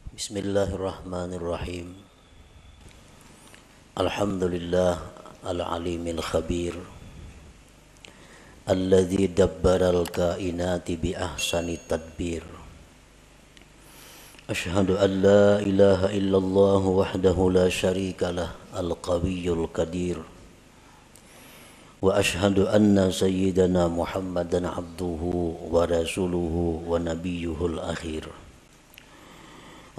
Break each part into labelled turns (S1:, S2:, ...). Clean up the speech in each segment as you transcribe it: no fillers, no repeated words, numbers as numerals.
S1: Bismillahirrahmanirrahim. Alhamdulillah al-alimil khabir alladzi dabbaral kainati bi ahsani tadbir. Ashhadu an la ilaha illallah wahdahu la syarika lah al-qawiyyul qadir. Wa ashhadu anna sayyidana Muhammadan abduhu wa rasuluhu wa nabiyyuhul akhir.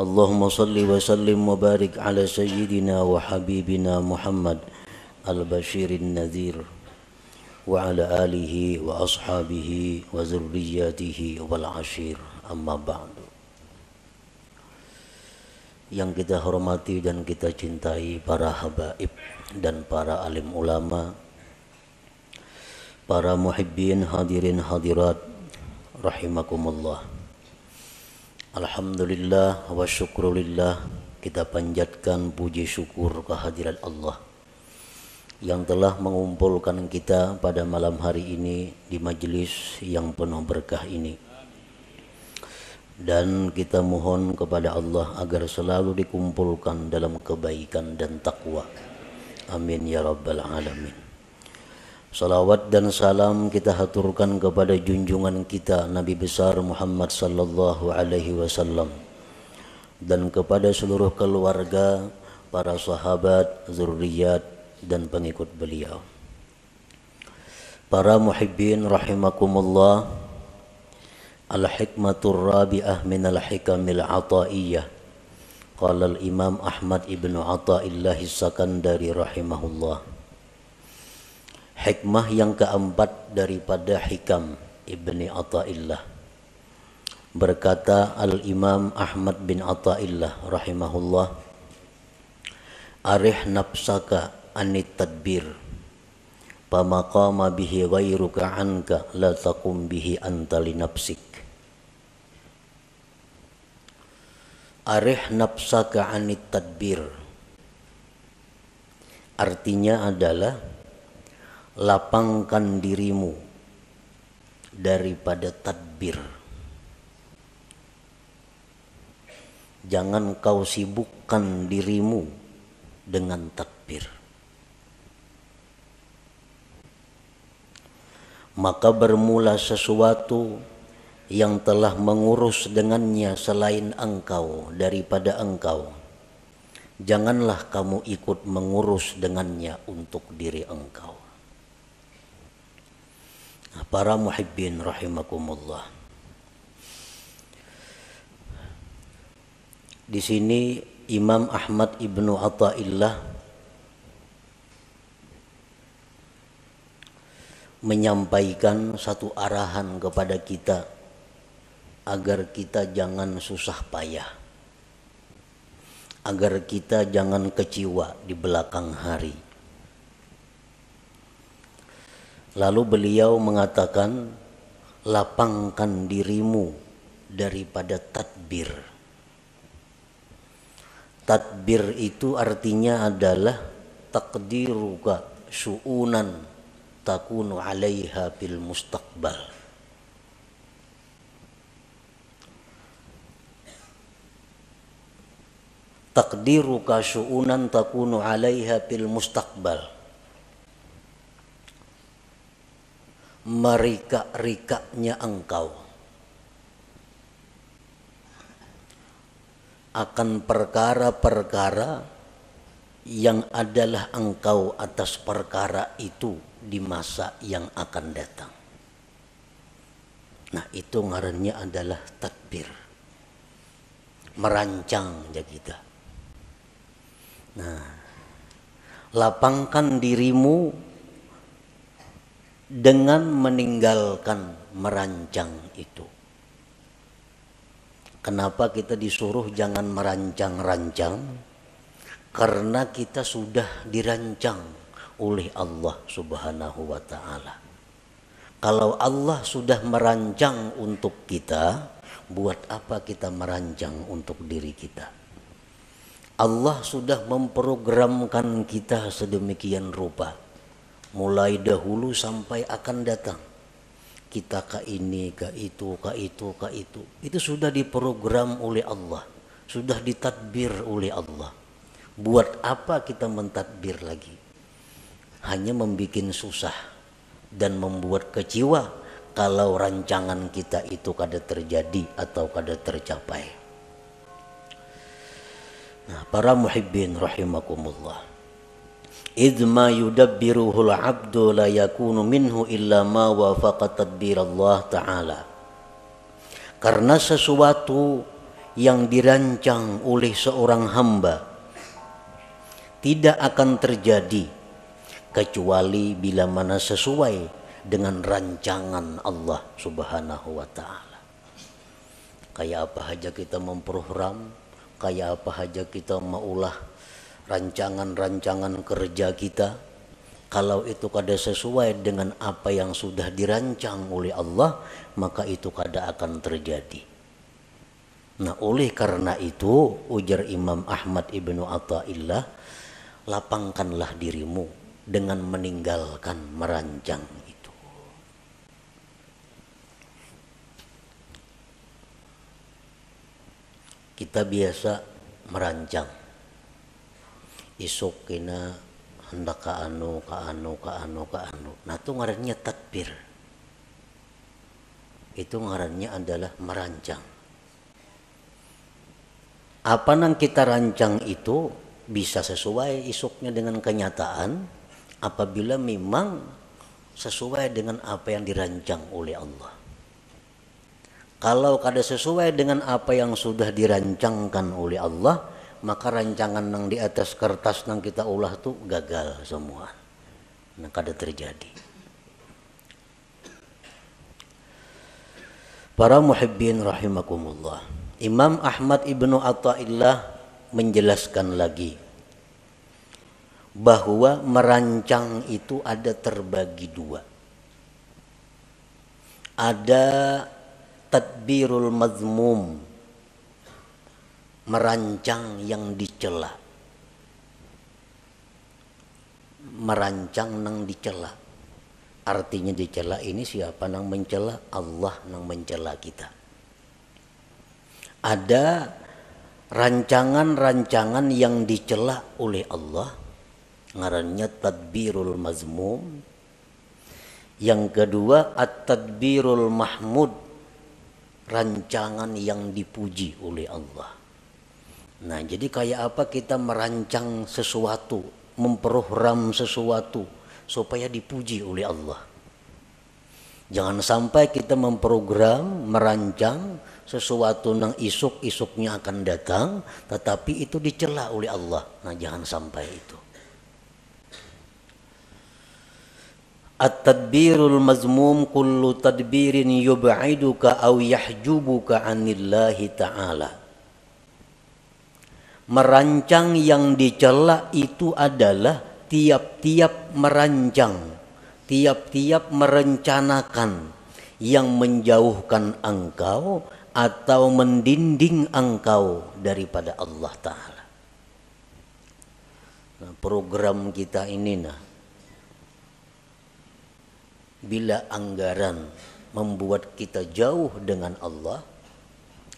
S1: Allahumma salli wa sallim wa barik ala sayyidina wa habibina Muhammad al-bashirin nadhir wa ala alihi wa ashabihi wa zurriyatihi wal ashir, amma ba'du. Yang kita hormati dan kita cintai para habaib dan para alim ulama, para muhibbin hadirin hadirat rahimakumullah. Alhamdulillah wa syukrulillah, kita panjatkan puji syukur kehadirat Allah yang telah mengumpulkan kita pada malam hari ini di majelis yang penuh berkah ini. Dan kita mohon kepada Allah agar selalu dikumpulkan dalam kebaikan dan takwa. Amin ya rabbal alamin. Salawat dan salam kita haturkan kepada junjungan kita Nabi besar Muhammad sallallahu alaihi wasallam dan kepada seluruh keluarga, para sahabat, zurriyat dan pengikut beliau. Para muhibbin rahimakumullah, al-hikmatur rabi'ah minal hikamil ataiyah. Qala al-Imam Ahmad ibnu Athaillah As-Sakandari rahimahullah. Hikmah yang keempat daripada hikam Ibni Athaillah. Berkata Al-Imam Ahmad bin Athaillah rahimahullah, arih nafsaka anit tadbir, pamaqama bihi ghairuka anka la taqum bihi anta li nafsik. Arih nafsaka anit tadbir artinya adalah lapangkan dirimu daripada tadbir. Jangan kau sibukkan dirimu dengan tadbir. Maka bermula sesuatu yang telah mengurus dengannya selain engkau daripada engkau. Janganlah kamu ikut mengurus dengannya untuk diri engkau. Para muhibbin rahimakumullah. Di sini Imam Ahmad ibnu Athaillah menyampaikan satu arahan kepada kita agar kita jangan susah payah, agar kita jangan kecewa di belakang hari. Lalu beliau mengatakan, lapangkan dirimu daripada tadbir. Tadbir itu artinya adalah taqdiruka syu'unan takunu 'alaiha fil mustaqbal. Taqdiruka syu'unan takunu 'alaiha fil mustaqbal. Merika-rikanya engkau akan perkara-perkara yang adalah engkau atas perkara itu di masa yang akan datang. Nah, itu ngarannya adalah tadbir, merancang ya kita. Nah, lapangkan dirimu dengan meninggalkan merancang itu. Kenapa kita disuruh jangan merancang-rancang? Karena kita sudah dirancang oleh Allah Subhanahu wa ta'ala. Kalau Allah sudah merancang untuk kita, buat apa kita merancang untuk diri kita? Allah sudah memprogramkan kita sedemikian rupa, mulai dahulu sampai akan datang. Kita ke ini, ke itu, ke itu, ke itu. Itu sudah diprogram oleh Allah sudah ditadbir oleh Allah. Buat apa kita mentadbir lagi? Hanya membuat susah dan membuat kecewa kalau rancangan kita itu kada terjadi atau kada tercapai. Nah, para muhibbin rahimakumullah. Idma yudabbiruhul abdu la yakunu minhu illa ma wafaqa tadbir Allah Ta'ala. Karena sesuatu yang dirancang oleh seorang hamba tidak akan terjadi kecuali bila mana sesuai dengan rancangan Allah Subhanahu wa Ta'ala. Kayak apa saja kita memprogram, kayak apa saja kita maulah rancangan-rancangan kerja kita, kalau itu kada sesuai dengan apa yang sudah dirancang oleh Allah, maka itu kada akan terjadi. Nah, oleh karena itu ujar Imam Ahmad ibnu Athaillah, lapangkanlah dirimu dengan meninggalkan merancang itu. Kita biasa merancang, isuk kena hendak ka anu. Nah, itu ngarannya tadbir. Itu ngarannya adalah merancang. Apa yang kita rancang itu bisa sesuai isuknya dengan kenyataan apabila memang sesuai dengan apa yang dirancang oleh Allah. Kalau kada sesuai dengan apa yang sudah dirancangkan oleh Allah, maka rancangan yang di atas kertas yang kita ulah tuh gagal semua. Nah, kada terjadi. Para muhibbin rahimakumullah. Imam Ahmad ibnu Athaillah menjelaskan lagi bahwa merancang itu ada terbagi dua. Ada tadbirul mazmum, merancang yang dicela. Merancang nang dicela. Artinya dicela ini siapa nang mencela? Allah nang mencela kita. Ada rancangan-rancangan yang dicela oleh Allah, ngarannya tadbirul mazmum. Yang kedua at-tadbirul mahmud, rancangan yang dipuji oleh Allah. Nah, jadi kayak apa kita merancang sesuatu, memprogram sesuatu supaya dipuji oleh Allah. Jangan sampai kita memprogram, merancang sesuatu yang isuk-isuknya akan datang, tetapi itu dicela oleh Allah. Nah, jangan sampai itu. At-tadbirul mazmum kullu tadbirin yub'iduka aw yahjubuka 'anillahi ta'ala. Merancang yang dicela itu adalah tiap-tiap merancang, tiap-tiap merencanakan yang menjauhkan engkau atau mendinding engkau daripada Allah Ta'ala. Nah, program kita ini bila anggaran membuat kita jauh dengan Allah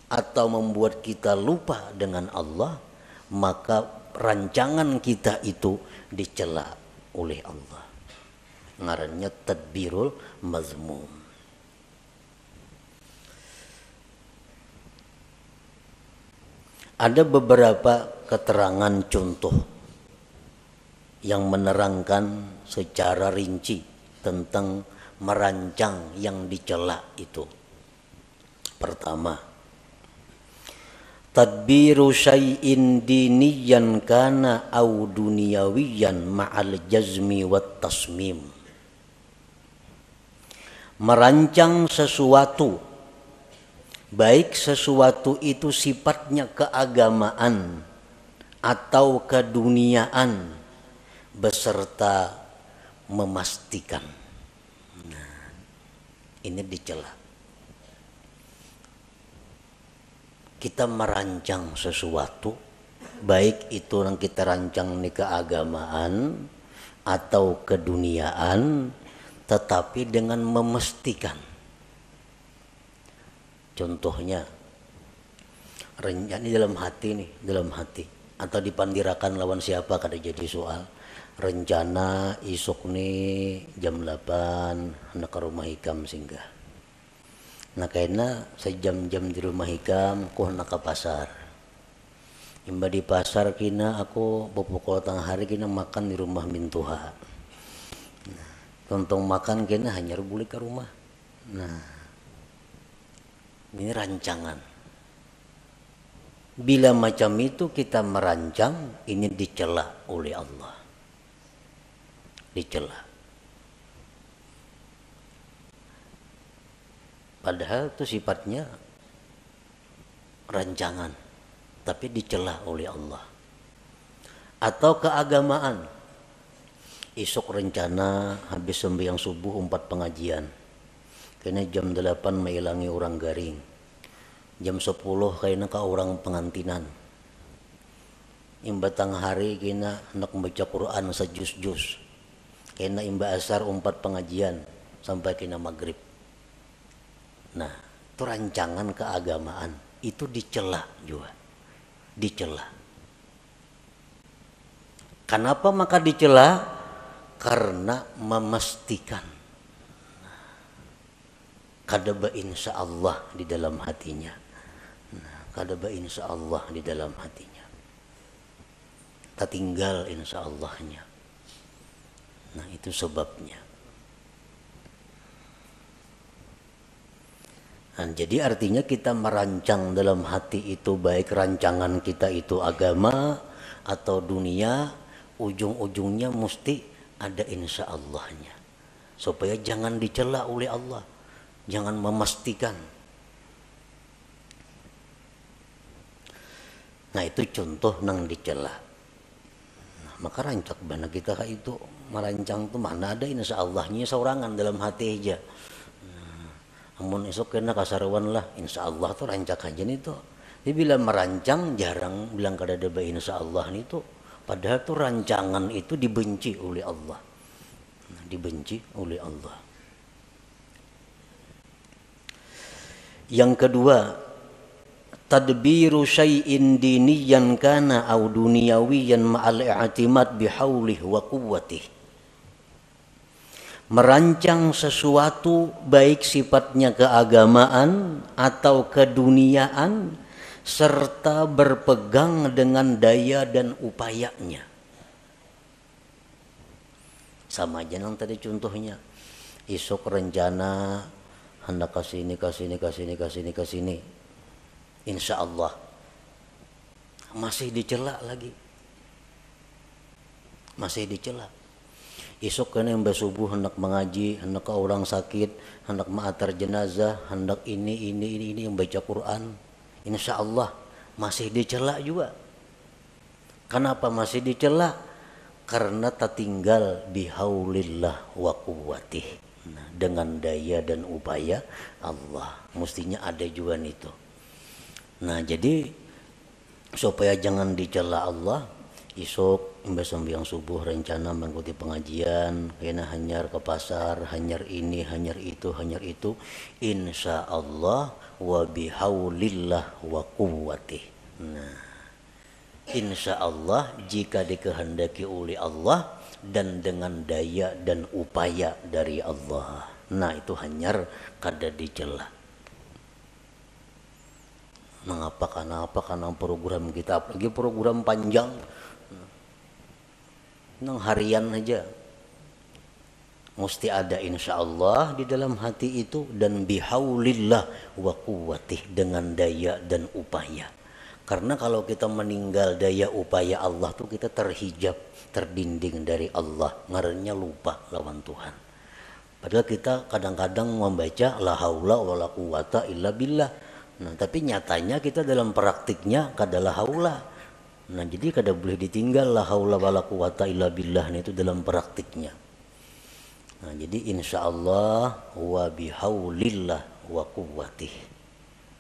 S1: atau membuat kita lupa dengan Allah, maka rancangan kita itu dicela oleh Allah. Ngarannya tadbirul mazmum. Ada beberapa keterangan contoh yang menerangkan secara rinci tentang merancang yang dicela itu. Pertama, tadbiru syai'in diniyan kana au duniyawiyan ma'al jazmi wat tasmim. Merancang sesuatu, baik sesuatu itu sifatnya keagamaan atau keduniaan, beserta memastikan. Nah, ini dicela. Kita merancang sesuatu, baik itu yang kita rancang di keagamaan atau keduniaan, tetapi dengan memastikan. Contohnya, Rencana dalam hati nih, dalam hati. Atau dipandirakan lawan siapa kada jadi soal. Rencana isuk nih jam 8 hendak ke rumah Hikam singgah. Nah karena sejam-jam di rumah Hikam aku hendak ke pasar. Imba di pasar kina aku pokok tengah hari kina makan di rumah Mintuha. Nah, tontong makan kina hanya boleh ke rumah. Nah ini rancangan. Bila macam itu kita merancang, ini dicela oleh Allah. Dicela. Padahal itu sifatnya rancangan, tapi dicela oleh Allah. Atau keagamaan. Esok rencana habis sembahyang subuh 4 pengajian. Kena jam 8 mailangi orang garing. Jam 10 kayaknya ke orang pengantinan. Imba tang hari kena hendak membaca Quran sejus-jus. Kena imba asar 4 pengajian sampai kena maghrib. Nah, itu rancangan keagamaan. Itu dicela juga. Dicela. Kenapa maka dicela? Karena memastikan. Kadaba insya Allah di dalam hatinya. Kadaba insya Allah di dalam hatinya. Tak tinggal insya Allahnya. Nah itu sebabnya. Nah, jadi artinya kita merancang dalam hati itu, baik rancangan kita itu agama atau dunia, ujung-ujungnya mesti ada insya Allahnya. Supaya jangan dicela oleh Allah. Jangan memastikan. Nah itu contoh nang dicela. Nah, maka rancak bana kita itu merancang tuh mana ada insya Allahnya seorangan dalam hati aja. Amun esok kena kasarawan lah, insya Allah tuh rancak aja nih tuh. Jadi bila merancang jarang bilang kada ada insya Allah nih tuh. Padahal tuh rancangan itu dibenci oleh Allah. Dibenci oleh Allah. Yang kedua, tadbiru syai'in diniyan kana au duniyawiyan ma'al i'timad bihaulih wa quwwatih. Merancang sesuatu baik sifatnya keagamaan atau keduniaan serta berpegang dengan daya dan upayanya. Sama aja nang tadi contohnya. Esok rencana hendak kasini. Insya Allah masih dicela lagi. Masih dicela. Esok kena yang subuh hendak mengaji, hendak ke orang sakit, hendak ma'atar jenazah, hendak ini yang baca Quran. Insya Allah masih dicela juga. Kenapa masih dicela? Karena tertinggal bihaulillah wa quwwatih. Nah, dengan daya dan upaya Allah. Mestinya ada juga itu. Nah jadi supaya jangan dicela Allah, esok imbas sembahyang subuh rencana mengikuti pengajian, kena hanyar ke pasar, hanyar ini, hanyar itu, insya Allah wa bihaulillah wa quwwatih. Nah, insya Allah jika dikehendaki oleh Allah dan dengan daya dan upaya dari Allah. Nah itu hanyar kada dicela. Mengapa karena program kita, apalagi program panjang, nang harian aja, mesti ada insya Allah di dalam hati itu dan bihaulillah wa quwwatih dengan daya dan upaya. Karena kalau kita meninggal daya upaya Allah tuh kita terhijab, terdinding dari Allah, ngarannya lupa lawan Tuhan. Padahal kita kadang-kadang membaca la haula wala quwata illa billah. Nah, tapi nyatanya kita dalam praktiknya kada la haula. Nah, jadi kada boleh ditinggal la haula wala quwata illa billah itu dalam praktiknya. Nah, jadi insya Allah wa bihaulillah wa quwwatih.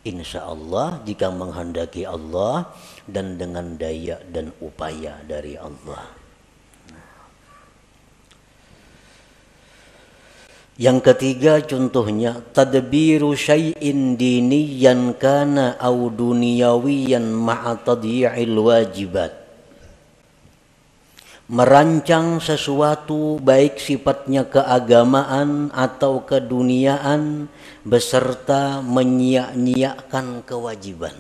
S1: Insya Allah jika menghendaki Allah dan dengan daya dan upaya dari Allah. Yang ketiga contohnya tadbiru syai'in diniyan kana au duniyawiyan ma'a tadyi'il wajibat. Merancang sesuatu baik sifatnya keagamaan atau keduniaan beserta menyia-nyiakan kewajiban.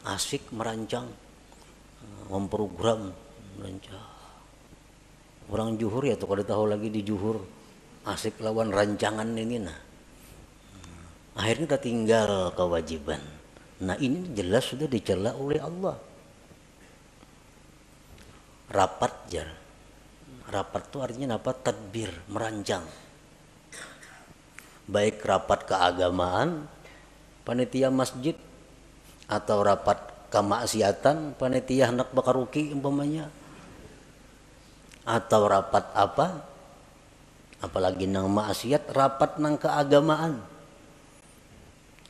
S1: Asik merancang, memprogram, merancang. Orang Juhur ya tuh kalau tahu lagi di Juhur asik lawan rancangan ini nah. Akhirnya tertinggal kewajiban. Nah ini jelas sudah dicela oleh Allah. Rapat jar. Rapat itu artinya apa? Tadbir, merancang. Baik rapat keagamaan, panitia masjid, atau rapat kemaksiatan, panitia hendak bakaruki umpamanya, atau rapat apa? Apalagi nang maksiat, rapat nang keagamaan.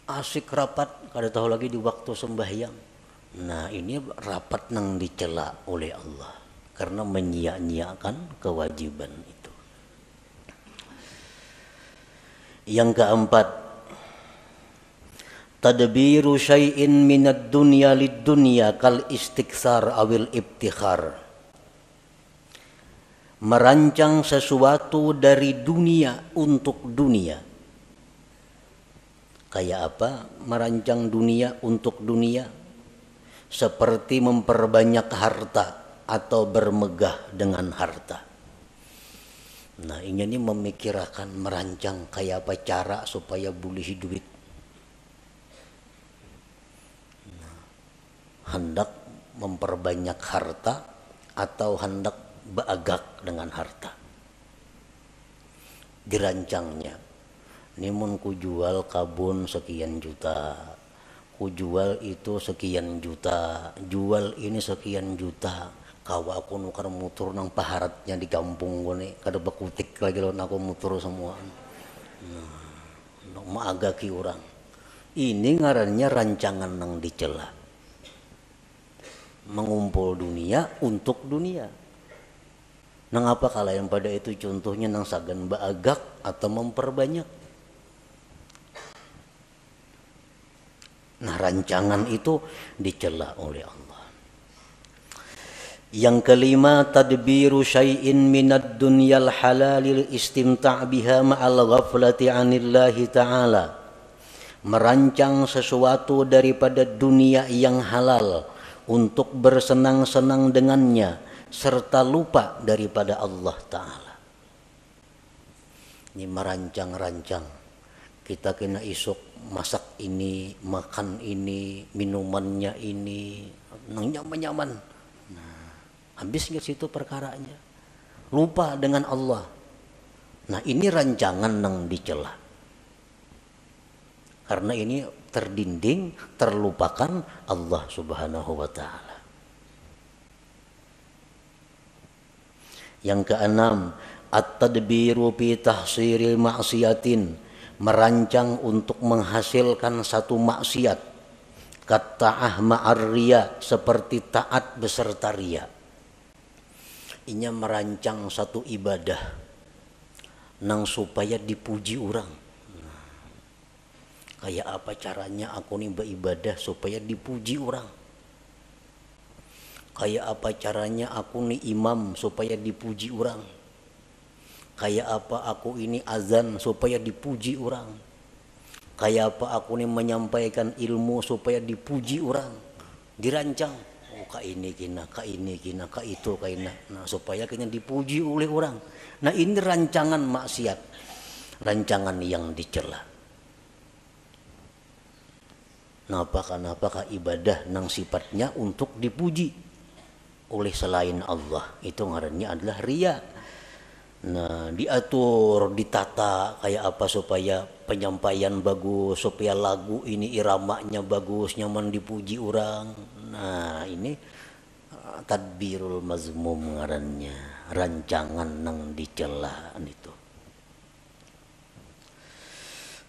S1: Asik rapat, kada tahu lagi di waktu sembahyang. Nah ini rapat nang dicela oleh Allah karena menyia-nyiakan kewajiban itu. Yang keempat, tadbiru syai'in minad dunya lid dunya kal istiksar awil ibtikhar. Merancang sesuatu dari dunia untuk dunia. Kayak apa? Merancang dunia untuk dunia. Seperti memperbanyak harta atau bermegah dengan harta. Nah ini memikirkan, merancang kayak apa cara supaya boleh duit. Hendak memperbanyak harta atau hendak beagak dengan harta. Dirancangnya, ini mun ku jual kabun sekian juta, ku jual itu sekian juta, jual ini sekian juta. Kawa aku nukar mutur nang paharatnya di kampung gue kada bakutik lagi lawan aku mutur semua. Nah, maagaki orang. Ini ngarannya rancangan nang dicela. Mengumpul dunia untuk dunia. Nang apa kala yang pada itu contohnya nang sagan baagak atau memperbanyak. Nah rancangan itu dicela oleh Allah. Yang kelima, tadbiru syai'in minad dunyal halalil istimta' biha ma'al ghaflati 'anillahi ta'ala. Merancang sesuatu daripada dunia yang halal untuk bersenang-senang dengannya serta lupa daripada Allah Ta'ala. Ini merancang-rancang. Kita kena isuk masak ini, makan ini, minumannya ini, nyaman-nyaman. Nah, habis nggak situ perkaranya. Lupa dengan Allah. Nah ini rancangan yang dicela. Karena ini terdinding, terlupakan Allah Subhanahu wa Ta'ala. Yang keenam, at-tadbiru fi tahsiril maksiatin, merancang untuk menghasilkan satu maksiat. Katta'ah ma'ar riya, seperti taat beserta riya. Inya merancang satu ibadah nang supaya dipuji orang. Kayak apa caranya aku nih beribadah supaya dipuji orang? Kayak apa caranya aku nih imam supaya dipuji orang? Kayak apa aku ini azan supaya dipuji orang? Kayak apa aku nih menyampaikan ilmu supaya dipuji orang? Dirancang. Oh kak ini kina, kak ini kina, kak itu kina. Nah supaya kena dipuji oleh orang. Nah ini rancangan maksiat. Rancangan yang dicela. Nah apakah ibadah nang sifatnya untuk dipuji oleh selain Allah, itu ngarannya adalah riya. Nah diatur, ditata kayak apa supaya penyampaian bagus, supaya lagu ini iramanya bagus, nyaman dipuji orang. Nah ini tadbirul mazmum ngarannya, rancangan nang dicela itu.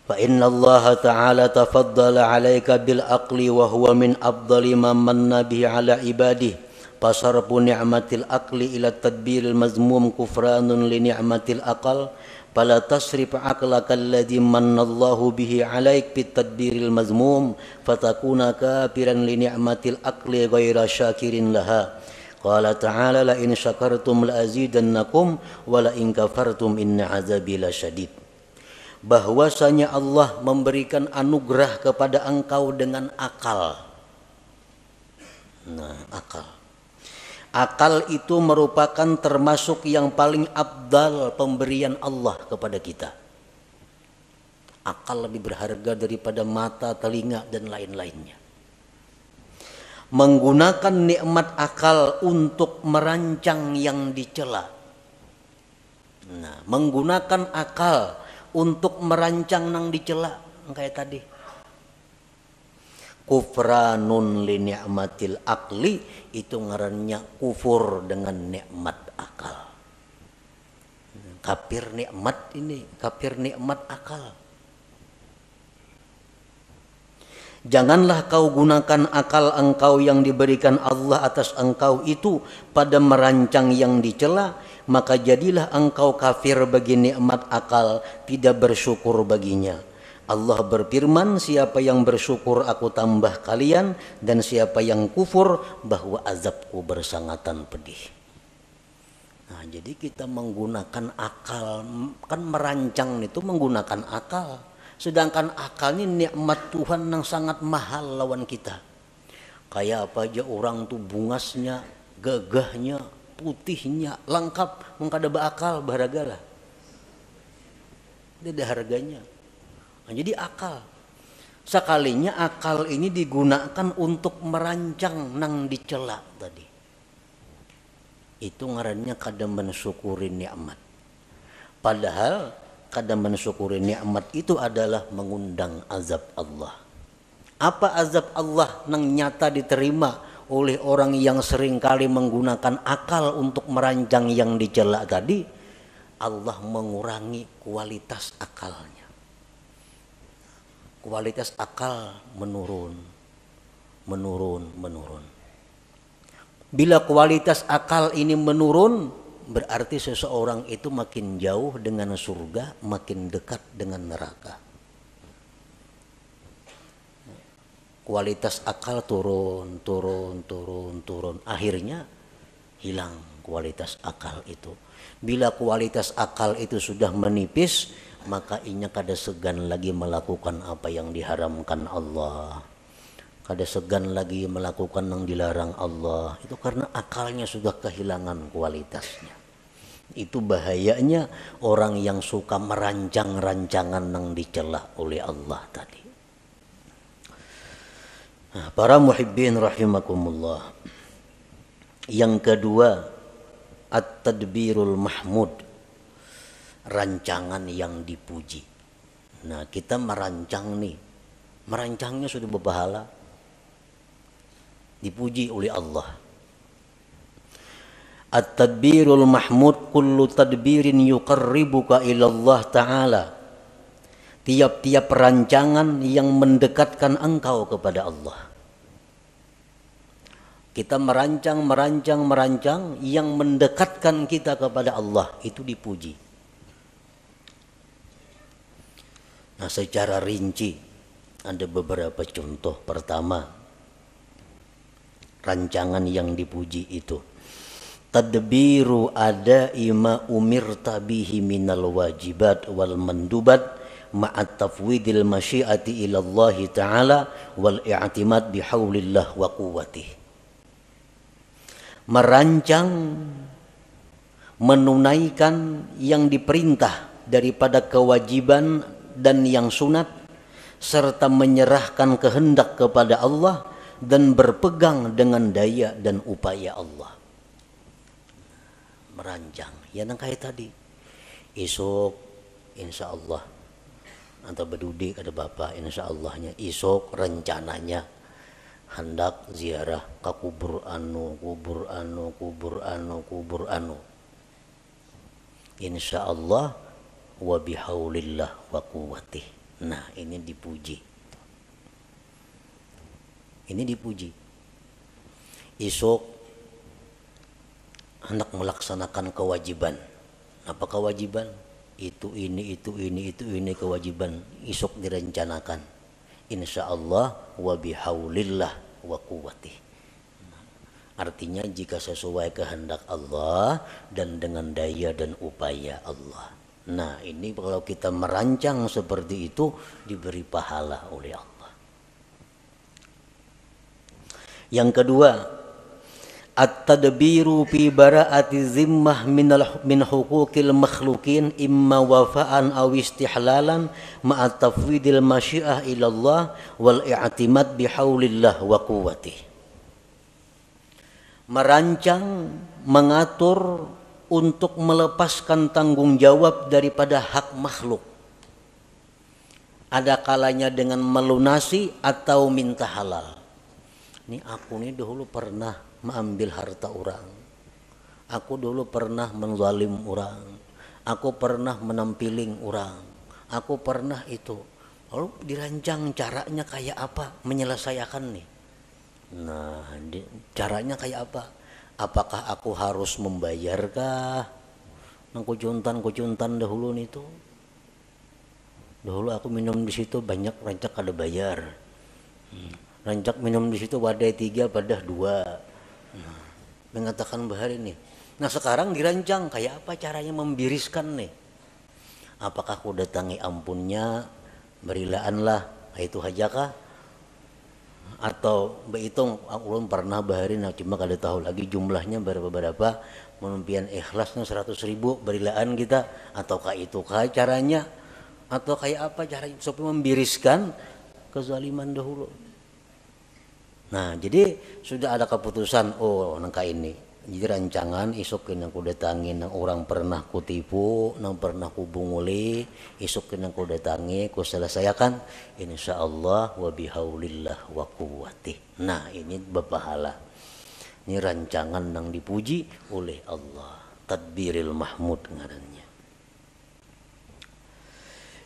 S1: Fa inna Allah Ta'ala tafaddala 'alaika bil aqli wa huwa min afdali man manna bihi 'ala ibadihi. Fasarfu ni'matil aqli ila tadbiril mazmum kufranun li ni'matil aqal. Fala tasrif aqlaka alladhi mannallahu bihi 'alaik bit tadbiril mazmum fatakuna kafiran li ni'matil aqli ghaira syakirin laha. Qala ta'ala la in syakartum la azidannakum wa la in kafartum inna 'adzabi lasyadid. Bahwasanya Allah memberikan anugerah kepada engkau dengan akal. Nah, akal. Akal itu merupakan termasuk yang paling afdal pemberian Allah kepada kita. Akal lebih berharga daripada mata, telinga, dan lain-lainnya. Menggunakan nikmat akal untuk merancang yang dicela. Nah, menggunakan akal untuk merancang yang dicela, kayak tadi. Kufranun li ni'matil akli, itu ngarannya kufur dengan nikmat akal. Kafir nikmat ini, kafir nikmat akal. Janganlah kau gunakan akal engkau yang diberikan Allah atas engkau itu pada merancang yang dicela, maka jadilah engkau kafir bagi nikmat akal, tidak bersyukur baginya. Allah berfirman, siapa yang bersyukur aku tambah kalian, dan siapa yang kufur bahwa azabku bersangatan pedih. Nah, jadi kita menggunakan akal, kan merancang itu menggunakan akal. Sedangkan akal ini nikmat Tuhan yang sangat mahal lawan kita. Kayak apa aja orang tuh bungasnya, gagahnya, putihnya, lengkap, mengkada beakal, berharga lah. Dia ada harganya. Nah, jadi akal. Sekalinya akal ini digunakan untuk merancang nang dicela tadi. Itu ngarannya kada mensyukuri nikmat. Padahal kada mensyukuri nikmat itu adalah mengundang azab Allah. Apa azab Allah nang nyata diterima oleh orang yang seringkali menggunakan akal untuk merancang yang dicela tadi? Allah mengurangi kualitas akalnya. Kualitas akal menurun. Bila kualitas akal ini menurun, berarti seseorang itu makin jauh dengan surga, makin dekat dengan neraka. Kualitas akal turun. Akhirnya hilang kualitas akal itu. Bila kualitas akal itu sudah menipis, maka inya kada segan lagi melakukan apa yang diharamkan Allah. Kada segan lagi melakukan yang dilarang Allah. Itu karena akalnya sudah kehilangan kualitasnya. Itu bahayanya orang yang suka merancang rancangan yang dicela oleh Allah tadi. Nah, para muhibbin rahimakumullah. Yang kedua, at-tadbirul mahmud. Rancangan yang dipuji. Nah, kita merancang nih. Merancangnya sudah berpahala. Dipuji oleh Allah. At-tadbirul mahmud kullu tadbirin yuqarribuka ila Allah Ta'ala. Tiap-tiap rancangan yang mendekatkan engkau kepada Allah. Kita merancang yang mendekatkan kita kepada Allah, itu dipuji. Nah, secara rinci ada beberapa contoh. Pertama, rancangan yang dipuji itu tadbiru ada ima umirta bihi minal wajibat wal mandubat ma'at tafwidil masyiati ila Allah Ta'ala wal i'timad bihaulillah wa quwwatih. Merancang, menunaikan yang diperintah daripada kewajiban dan yang sunat, serta menyerahkan kehendak kepada Allah dan berpegang dengan daya dan upaya Allah. Merancang, ya nang kayak tadi. Esok insya Allah atau berdudik ada bapak, insya Allahnya esok rencananya hendak ziarah ke kubur anu. Insya Allah wa bihaulillah wa quwwatih. Nah, ini dipuji. Esok hendak melaksanakan kewajiban. Apa kewajiban? Itu ini kewajiban isuk direncanakan. Insyaallah wa bihaulillah wa quwwatih. Artinya jika sesuai kehendak Allah dan dengan daya dan upaya Allah. Nah, ini kalau kita merancang seperti itu diberi pahala oleh Allah. Yang kedua, at-tadbiru fi bara'ati zimmah min huquqil makhluqin imma wafa'an aw istihlalan ma'a tafwidil masyiah ila Allah wal i'timad bihaulillah wa quwwatih. Merancang, mengatur untuk melepaskan tanggung jawab daripada hak makhluk. Ada kalanya dengan melunasi atau minta halal. Ini aku nih dulu pernah mengambil harta orang. Aku dulu pernah menzalim orang. Aku pernah menampiling orang. Aku pernah itu. Lalu dirancang caranya kayak apa menyelesaikan nih. Nah, caranya kayak apa? Apakah aku harus membayarkah? Nang kucuntan dahulu nih tuh. Dahulu aku minum di situ banyak rancak ada bayar. Rancak minum di situ wadai 3 pada 2. Nah, mengatakan bahari nih. Nah, sekarang dirancang kayak apa caranya membiriskan nih? Apakah aku datangi ampunnya, berilaanlah, itu hajakah? Atau berhitung ulun pernah bahari, nah cuma kada tahu lagi jumlahnya berapa menumpian ikhlasnya 100.000 berilaan kita, ataukah itu kah caranya, atau kayak apa caranya supaya membiriskan kezaliman dahulu. Nah, jadi sudah ada keputusan, oh nangka ini. Jadi rancangan isuk yang ku datangin nang orang pernah ku tipu, nang pernah ku bunguli, isuk yang ku datangi ku selesaikan insyaallah wa bihaulillah wa quwwatih. Nah, ini berpahala. Ini rancangan yang dipuji oleh Allah. Tadbiril mahmud ngarannya.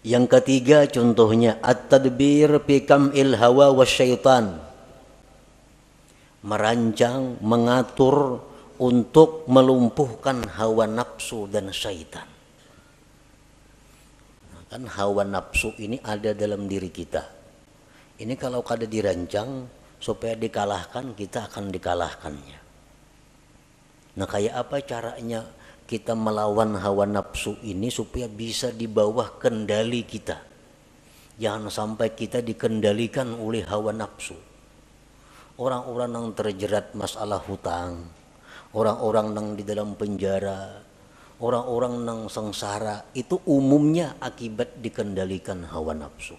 S1: Yang ketiga contohnya at-tadbir fi kam'il hawa wasyaitan. Merancang, mengatur untuk melumpuhkan hawa nafsu dan syaitan. Nah, kan hawa nafsu ini ada dalam diri kita. Ini kalau kada dirancang supaya dikalahkan, kita akan dikalahkannya. Nah, kayak apa caranya kita melawan hawa nafsu ini supaya bisa di bawah kendali kita? Jangan sampai kita dikendalikan oleh hawa nafsu. Orang-orang yang terjerat masalah hutang, orang-orang yang di dalam penjara, orang-orang yang sengsara, itu umumnya akibat dikendalikan hawa nafsu.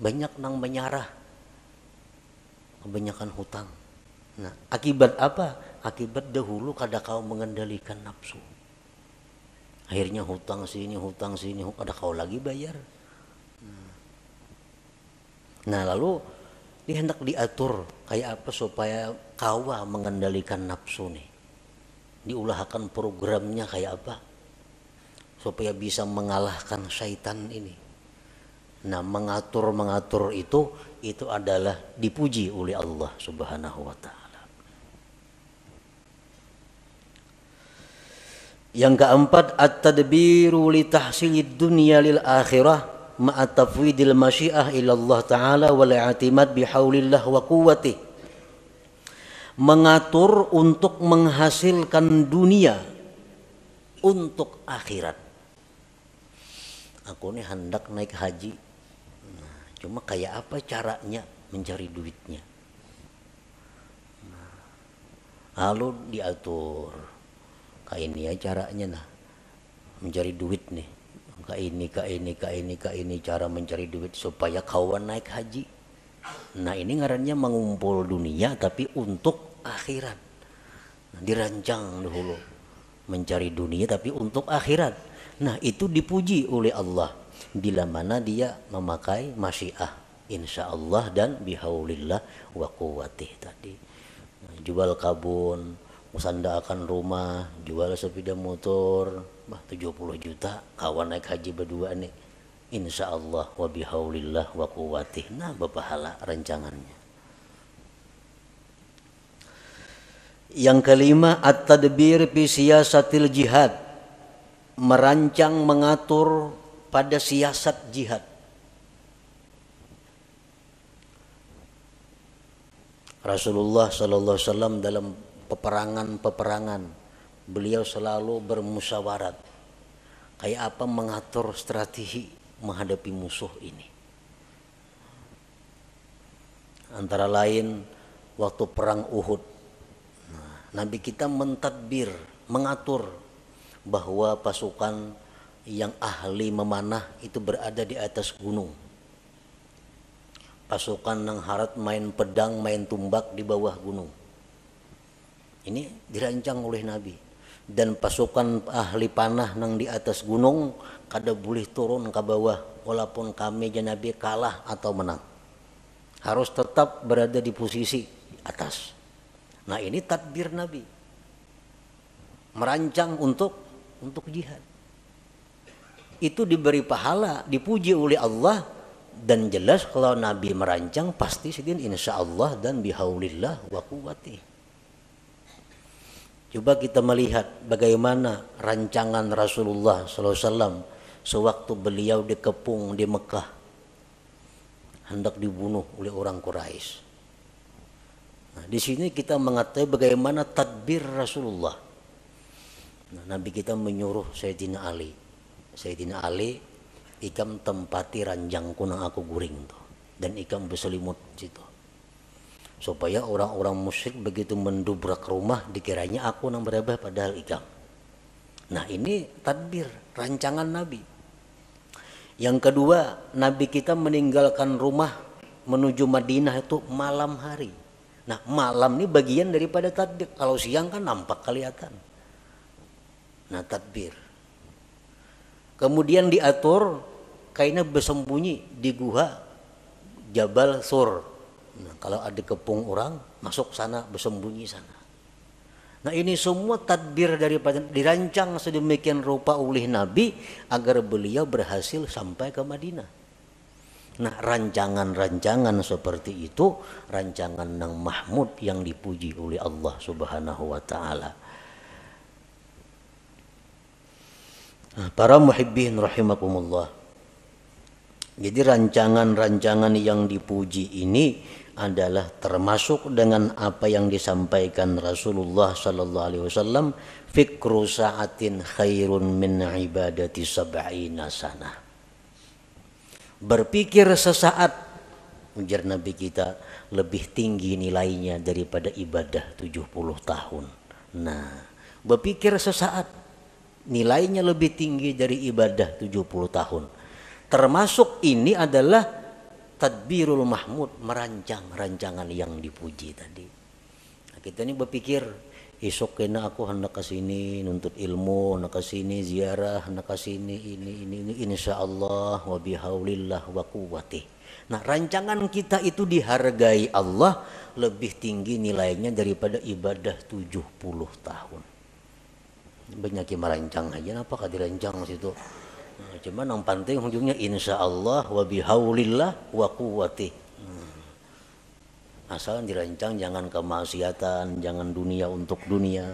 S1: Banyak yang menyarah, kebanyakan hutang. Nah, akibat apa? Akibat dahulu kada kau mengendalikan nafsu. Akhirnya hutang sini, kada kau lagi bayar. Nah, lalu dia hendak diatur kayak apa supaya kawa mengendalikan nafsu nih. Diulahkan programnya kayak apa supaya bisa mengalahkan syaitan ini. Nah, mengatur itu adalah dipuji oleh Allah Subhanahu wa taala. Yang keempat, at-tadbiru li tahsilid dunya lil akhirah ma'a tafwidil masyiah ila Allah taala wal i'timad bihaulillah wa quwwatih. Mengatur untuk menghasilkan dunia untuk akhirat. Aku ini hendak naik haji. Nah, cuma kayak apa caranya mencari duitnya? Nah, lalu diatur. Kayak ini ya caranya nah. Mencari duit nih. Kayak ini cara mencari duit supaya kawan naik haji. Nah, ini ngarannya mengumpul dunia tapi untuk akhirat. Nah, dirancang dahulu mencari dunia tapi untuk akhirat. Nah, itu dipuji oleh Allah bila mana dia memakai masyiah insyaallah dan bihaulillah wa quwwatih tadi. Nah, jual kabun, musandakan rumah, jual sepeda motor, 70 juta, kawan naik haji berdua nih. Insyaallah wa bihaulillah wa quwwatih. Nah, berpahala rancangannya. Yang kelima, at-tadbir fi siyasatil jihad, merancang mengatur pada siasat jihad. Rasulullah sallallahu alaihi wasallam dalam peperangan beliau selalu bermusyawarat kayak apa mengatur strategi menghadapi musuh ini. Antara lain waktu perang Uhud, Nabi kita mentadbir, mengatur bahwa pasukan yang ahli memanah itu berada di atas gunung. Pasukan yang harat main pedang, main tumbak di bawah gunung. Ini dirancang oleh Nabi. Dan pasukan ahli panah yang di atas gunung kada boleh turun ke bawah walaupun kami dan Nabi kalah atau menang. Harus tetap berada di posisi atas. Nah, ini tadbir Nabi. Merancang untuk jihad. Itu diberi pahala, dipuji oleh Allah. Dan jelas kalau Nabi merancang pasti segini insyaallah dan bihaulillah wa quwwati. Coba kita melihat bagaimana rancangan Rasulullah SAW sewaktu beliau dikepung di Mekah, hendak dibunuh oleh orang Quraisy. Nah, di sini kita mengetahui bagaimana tadbir Rasulullah. Nah, Nabi kita menyuruh Sayyidina Ali, ikam tempati ranjangku nang aku guring tuh, dan ikam berselimut situ, supaya orang-orang musyrik begitu mendubrak rumah dikiranya aku nang berabah padahal ikam. Nah, ini tadbir rancangan Nabi. Yang kedua, Nabi kita meninggalkan rumah menuju Madinah itu malam hari. Nah, malam ini bagian daripada tadbir. Kalau siang kan nampak kelihatan. Nah, tadbir. Kemudian diatur kainnya bersembunyi di gua Jabal Sur. Nah, kalau ada kepung orang masuk sana bersembunyi sana. Nah, ini semua tadbir daripada dirancang sedemikian rupa oleh Nabi agar beliau berhasil sampai ke Madinah. Nah, rancangan-rancangan seperti itu rancangan yang mahmud yang dipuji oleh Allah Subhanahu wa taala. Para muhibbin rahimakumullah. Jadi rancangan-rancangan yang dipuji ini adalah termasuk dengan apa yang disampaikan Rasulullah sallallahu alaihi wasallam, fikru sa'atin khairun min ibadati sab'ina sanah. Berpikir sesaat, ujar Nabi kita, lebih tinggi nilainya daripada ibadah 70 tahun. Nah, berpikir sesaat nilainya lebih tinggi dari ibadah 70 tahun. Termasuk ini adalah tadbirul mahmud, merancang rancangan yang dipuji tadi. Nah, kita ini berpikir esok kena aku hendak ke sini nuntut ilmu, hendak ke sini ziarah, hendak ke sini ini insyaallah wa bihaulillah wa quwwati. Nah, rancangan kita itu dihargai Allah lebih tinggi nilainya daripada ibadah 70 tahun. Banyak yang merancang aja, apakah dirancang situ? Nah, cuman yang penting ujungnya insyaallah wa bihaulillah wa quwwati. Asal dirancang jangan kemaksiatan, jangan dunia untuk dunia.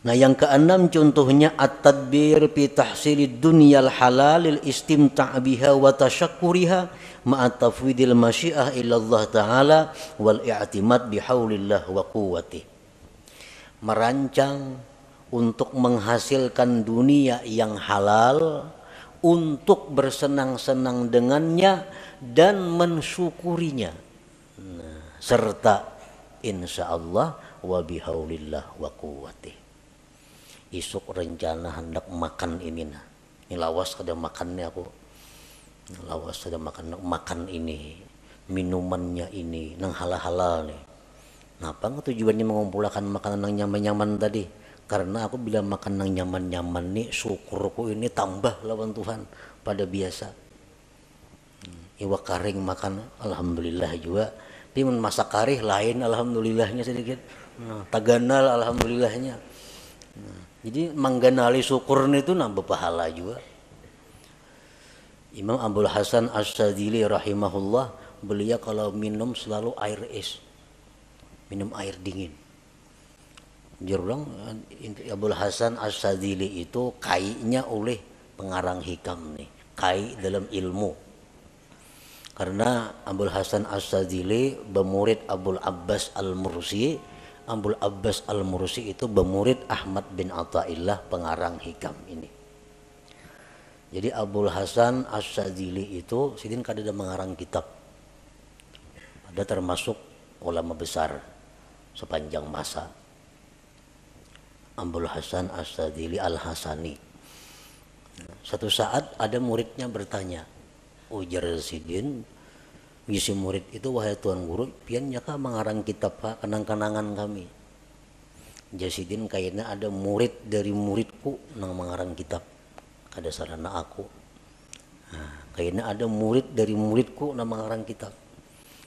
S1: Nah, yang keenam contohnya at-tadbir fi tahsilid dunyal halalil istimta' biha wa tasyakkuriha ma'a tafwidil masyiah ila Allah taala wal i'timad bihaulillah wa quwwati. Merancang untuk menghasilkan dunia yang halal, untuk bersenang-senang dengannya dan mensyukurinya. Nah, serta insyaallah wa bihaulillah wa quwwati. Isuk rencana hendak makan ini nah. Ini lawas kada makannya aku. Lawas kada makan ini, minumannya ini nang halal-halal nih. Napa tujuannya mengumpulkan makanan yang nyaman-nyaman tadi? Karena aku bila makan yang nyaman-nyaman nih, syukurku ini tambah lawan Tuhan pada biasa. Iwa karing makan, alhamdulillah juga. Tapi masak karih lain, alhamdulillahnya sedikit. Nah, taganal, alhamdulillahnya. Nah, jadi mengganali syukur itu nambah pahala juga. Imam Abdul Hasan As-Sadili rahimahullah, beliau kalau minum selalu air es. minum air dingin. Jurang Abul Hasan As-Sadzili itu kainya oleh pengarang hikam nih, kai dalam ilmu. Karena Abul Hasan As-Sadzili bermurid Abul Abbas Al-Mursi. Abul Abbas Al-Mursi itu bermurid Ahmad bin Athaillah pengarang hikam ini. Jadi Abul Hasan As-Sadzili itu sidin kada mengarang kitab. Ada termasuk ulama besar sepanjang masa. Abul Hasan As-Sadzili Al-Hasani. Satu saat ada muridnya bertanya, ujar sidin, ngisi murid itu, wahai tuan guru, pian nyaka mengarang kitab pak kenang-kenangan kami. Jasidin kayaknya ada murid dari muridku nang mengarang kitab, kada sarana aku. Nah, kayaknya ada murid dari muridku nang mengarang kitab.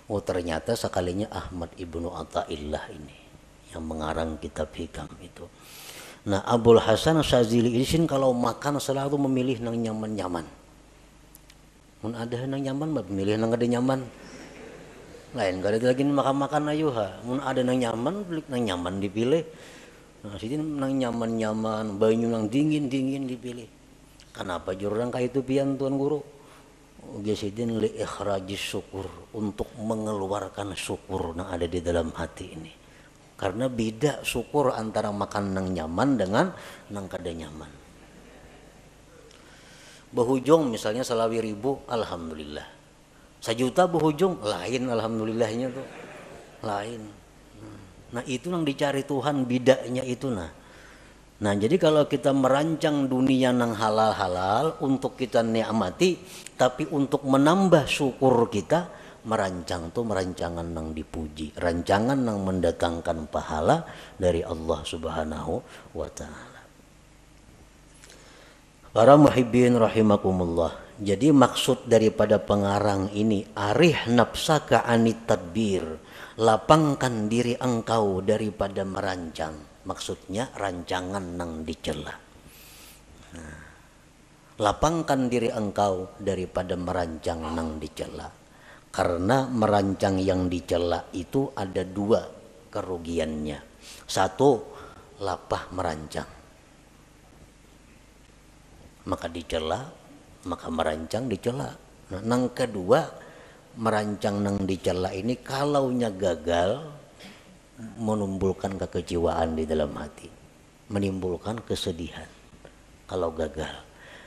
S1: Oh ternyata sekalinya Ahmad ibnu Athaillah ini yang mengarang kitab hikam itu. Nah Abul Hasan As-Sadzili ini kalau makan selalu memilih nang nyaman-nyaman. Mun ada nang nyaman mah milih nang ada nyaman. Lain kada lagi makan-makan ayo ha. Mun ada nang nyaman, beli nang nyaman dipilih. Nah, sini nang nyaman-nyaman, banyu nang dingin-dingin dipilih. Kenapa jurang kayak itu pian tuan guru? Jasidin li ikhrajis syukur, untuk mengeluarkan syukur yang ada di dalam hati ini. Karena beda syukur antara makan nang nyaman dengan nang kada nyaman. Behujung misalnya selawi ribu, alhamdulillah. 1 juta behujung, lain alhamdulillahnya tuh, lain. Nah itu yang dicari Tuhan, bidanya itu nah. Nah jadi kalau kita merancang dunia nang halal-halal untuk kita nikmati, tapi untuk menambah syukur kita, merancang tuh merancangan nang dipuji, rancangan nang mendatangkan pahala dari Allah Subhanahu wa Ta'ala. Para muhibbin rahimakumullah. Jadi maksud daripada pengarang ini, arih nafsaka anit tadbir, lapangkan diri engkau daripada merancang. Maksudnya rancangan nang dicela. Nah, lapangkan diri engkau daripada merancang nang dicela. Karena merancang yang dicela itu ada 2 kerugiannya. 1, lapah merancang. Maka dicela, maka merancang dicela. Nah, nang kedua, merancang nang dicela ini kalaunya gagal, menimbulkan kekecewaan di dalam hati, menimbulkan kesedihan kalau gagal.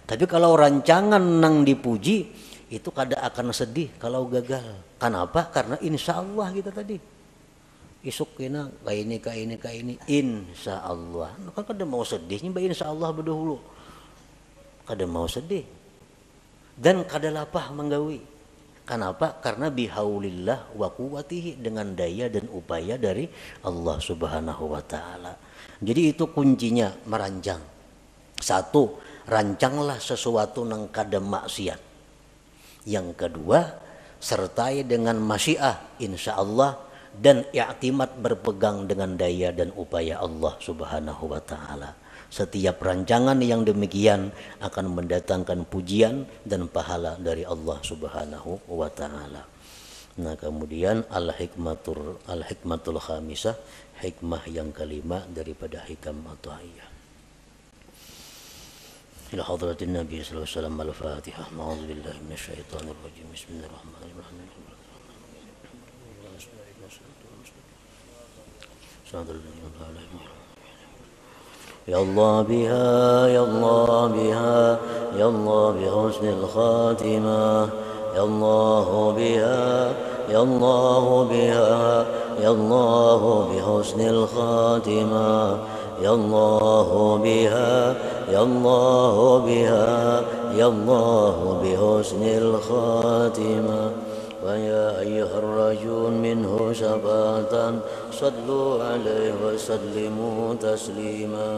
S1: Tapi kalau rancangan nang dipuji, itu kada akan sedih kalau gagal. Kenapa? Karena insya Allah kita tadi isuk kena kayak ini insya Allah. Kan kada mau sedihnya, insya Allah berdahulu. Kada mau sedih dan kada lapah menggawi. Kenapa? Karena bihaulillah wa quwwatihi, dengan daya dan upaya dari Allah Subhanahu wa Ta'ala. Jadi itu kuncinya merancang. 1, rancanglah sesuatu nang kada maksiat. Yang kedua, sertai dengan masyiah insya Allah dan i'timad, berpegang dengan daya dan upaya Allah Subhanahu wa Ta'ala. Setiap rancangan yang demikian akan mendatangkan pujian dan pahala dari Allah Subhanahu wa Ta'ala. Nah kemudian al-hikmatul khamisah, hikmah yang kelima daripada hikam Athaillah. إلى حضرة النبي صلى الله عليه وسلم الفاتحة. أعوذ بالله من الشيطان الرجيم. بسم الله الرحمن الرحيم. يا الله بها يا الله بها يا الله بحسن الخاتمة يا الله بها يا الله بها يا الله بحسن الخاتمة يا الله بها يا الله بها يا الله بحسن الخاتمة ويا أيها الرجل منه شفاعة صلوا عليه وسلموا تسليما